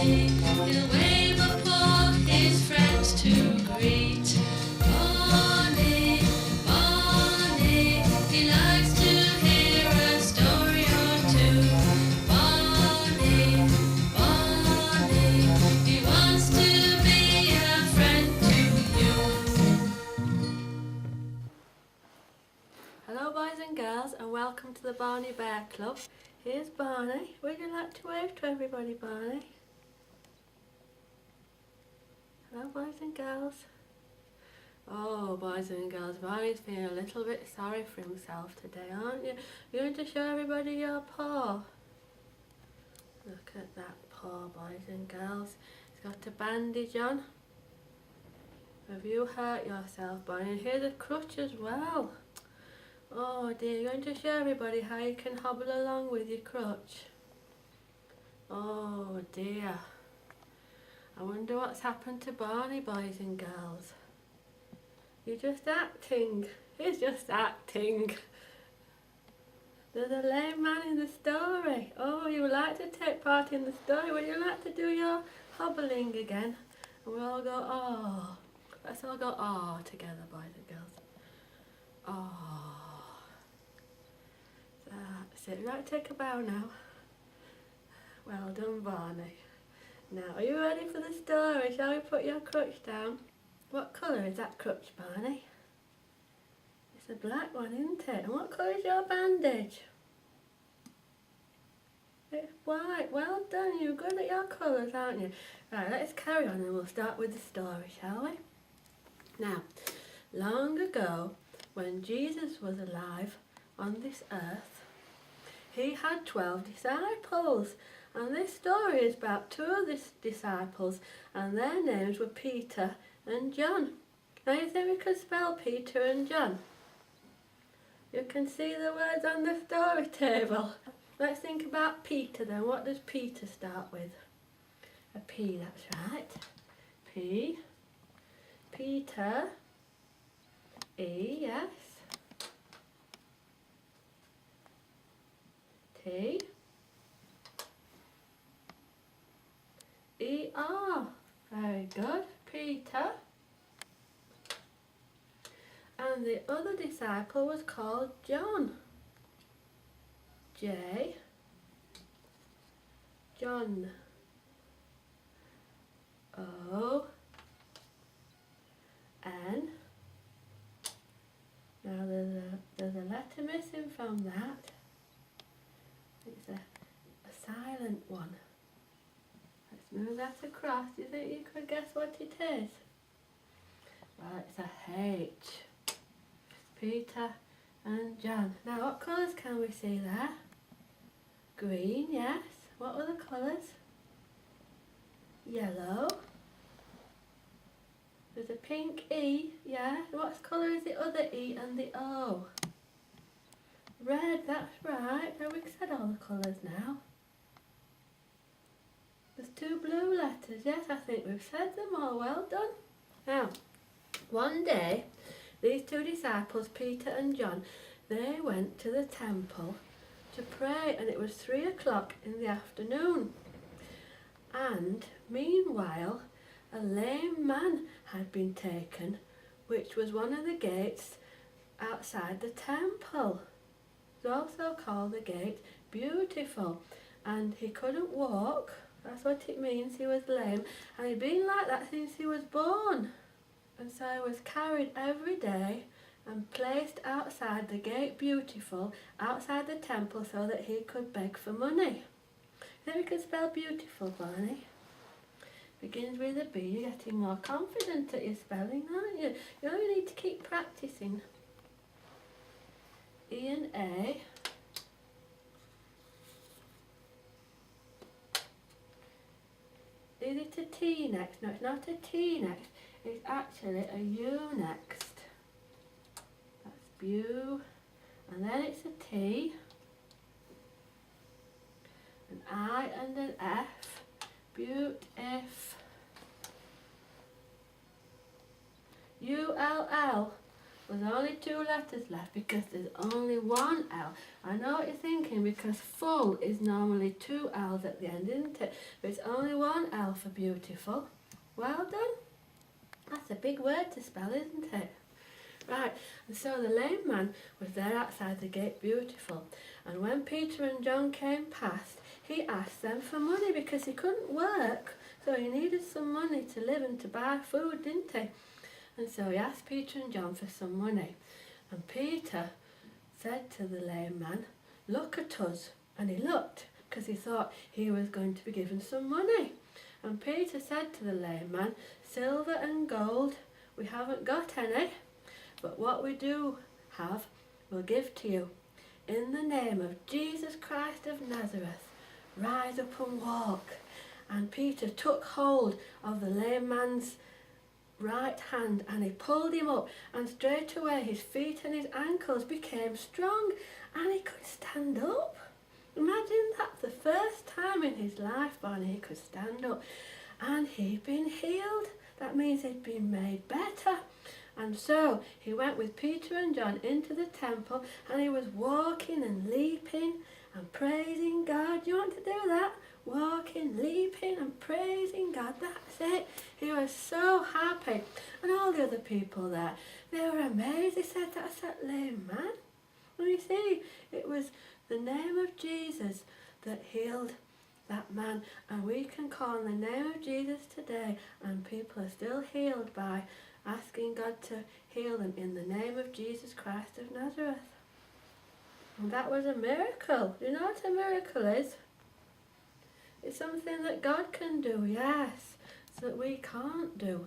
Barney, he'll wave a paw his friends to greet. Barney, Barney, he likes to hear a story or two. Barney, Barney, he wants to be a friend to you. Hello boys and girls, and welcome to the Barney Bear Club. Here's Barney. Would you like to wave to everybody, Barney? Hello boys and girls. Oh boys and girls, Barney's feeling a little bit sorry for himself today, aren't you? You're going to show everybody your paw. Look at that paw, boys and girls. It's got a bandage on. Have you hurt yourself, Barney? And here's a crutch as well. Oh dear, you're going to show everybody how you can hobble along with your crutch. Oh dear. I wonder what's happened to Barney, boys and girls. You're just acting. He's just acting. There's a lame man in the story. Oh, you would like to take part in the story? Would you like to do your hobbling again? And we'll all go, oh. Let's all go, oh, together, boys and girls. Oh. That's it. Would you like to take a bow now? Well done, Barney. Now, are you ready for the story? Shall we put your crutch down? What colour is that crutch, Barney? It's a black one, isn't it? And what colour is your bandage? It's white. Well done. You're good at your colours, aren't you? Right, let's carry on and we'll start with the story, shall we? Now, long ago, when Jesus was alive on this earth, he had 12 disciples. And this story is about two of the disciples, and their names were Peter and John. Now you think we could spell Peter and John? You can see the words on the story table. Let's think about Peter then. What does Peter start with? A P, that's right. P. Peter. E, yes. T. E-R. Very good. Peter. And the other disciple was called John. J. John. O. N. Now there's a letter missing from that. It's a silent one. Let's move that across. Do you think you could guess what it is? Well, it's a H. Peter and John. Now, what colours can we see there? Green, yes. What other colours? Yellow. There's a pink E, yeah. What colour is the other E and the O? Red, that's right. Now we've said all the colours now. There's two blue letters, yes, I think we've said them all. Well done. Now, one day, these two disciples, Peter and John, they went to the temple to pray, and it was 3 o'clock in the afternoon. And meanwhile, a lame man had been taken, which was one of the gates outside the temple. It's also called the Gate Beautiful, and he couldn't walk. That's what it means, he was lame, and he'd been like that since he was born. And so he was carried every day and placed outside the Gate Beautiful, outside the temple, so that he could beg for money. Then we can spell beautiful, Barney. Begins with a B. You're getting more confident at your spelling, aren't you? You only need to keep practicing. E and A. Is it a T next? No, it's not a T next. It's actually a U next. That's beau. And then it's a T. An I and an F. Beautif. U-L-L. There's only 2 letters left because there's only 1 L. I know what you're thinking because full is normally 2 L's at the end, isn't it? But it's only 1 L for beautiful. Well done. That's a big word to spell, isn't it? Right, and so the lame man was there outside the gate, beautiful. And when Peter and John came past, he asked them for money because he couldn't work. So he needed some money to live and to buy food, didn't he? And so he asked Peter and John for some money. And Peter said to the lame man, "Look at us." And he looked because he thought he was going to be given some money. And Peter said to the lame man, "Silver and gold we haven't got any, but what we do have we'll give to you. In the name of Jesus Christ of Nazareth, rise up and walk." And Peter took hold of the lame man's right hand and he pulled him up, and straight away his feet and his ankles became strong and he could stand up. Imagine that, the first time in his life, Barney, he could stand up. And he'd been healed. That means he'd been made better. And so he went with Peter and John into the temple, and he was walking and leaping and praising God. You want to do that? Walking, leaping and praising God. That's it. He was so happy. And all the other people there, they were amazed. They said, "That's that lame man." And you see, it was the name of Jesus that healed that man. And we can call on the name of Jesus today, and people are still healed by asking God to heal them in the name of Jesus Christ of Nazareth. And that was a miracle. Do you know what a miracle is? It's something that God can do, yes, that we can't do.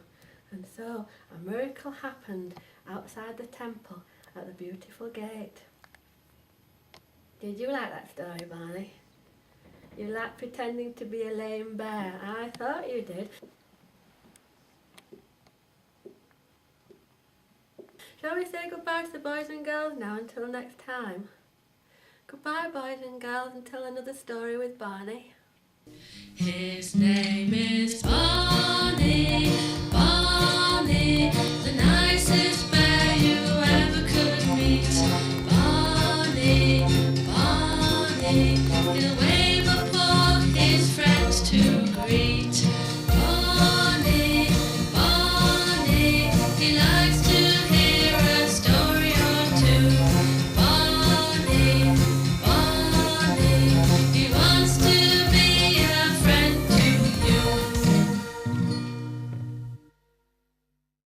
And so a miracle happened outside the temple at the beautiful gate. Did you like that story, Barney? You like pretending to be a lame bear? I thought you did. Shall we say goodbye to the boys and girls now until next time? Goodbye, boys and girls, until another story with Barney. His name is